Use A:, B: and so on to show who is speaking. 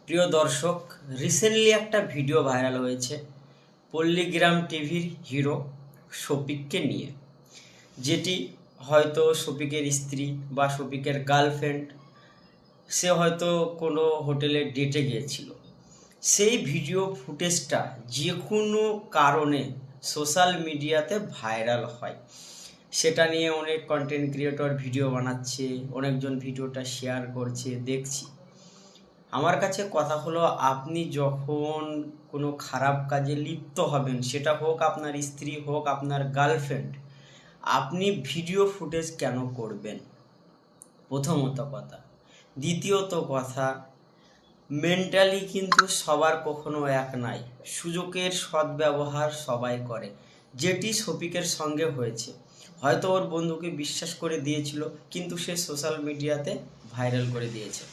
A: প্রিয় দর্শক, রিসেন্টলি একটা ভিডিও ভাইরাল হয়েছে পল্লীগ্রাম টিভির হিরো শফিককে নিয়ে, যেটি হয়তো শফিকের স্ত্রী বা শফিকের গার্লফ্রেন্ড, সে হয়তো কোনো হোটেলে ডেটে গিয়েছিল। সেই ভিডিও ফুটেজটা যে কোনো কারণে সোশ্যাল মিডিয়াতে ভাইরাল হয়। সেটা নিয়ে অনেক কন্টেন্ট ক্রিয়েটর ভিডিও বানাচ্ছে, অনেকজন ভিডিওটা শেয়ার করছে, দেখছি। আমার কাছে কথা হলো, আপনি যখন কোনো খারাপ কাজে লিপ্ত হবেন, সেটা হোক আপনার স্ত্রী, হোক আপনার গার্লফ্রেন্ড, আপনি ভিডিও ফুটেজ কেন করবেন? প্রথমত কথা। দ্বিতীয়ত কথা, মেন্টালি কিন্তু সবার কখনো এক নাই। সুযোগের সদ্ব্যবহার সবাই করে, যেটি শফিকের সঙ্গে হয়েছে। হয়তো ওর বন্ধুকে বিশ্বাস করে দিয়েছিল, কিন্তু সে সোশ্যাল মিডিয়াতে ভাইরাল করে দিয়েছে।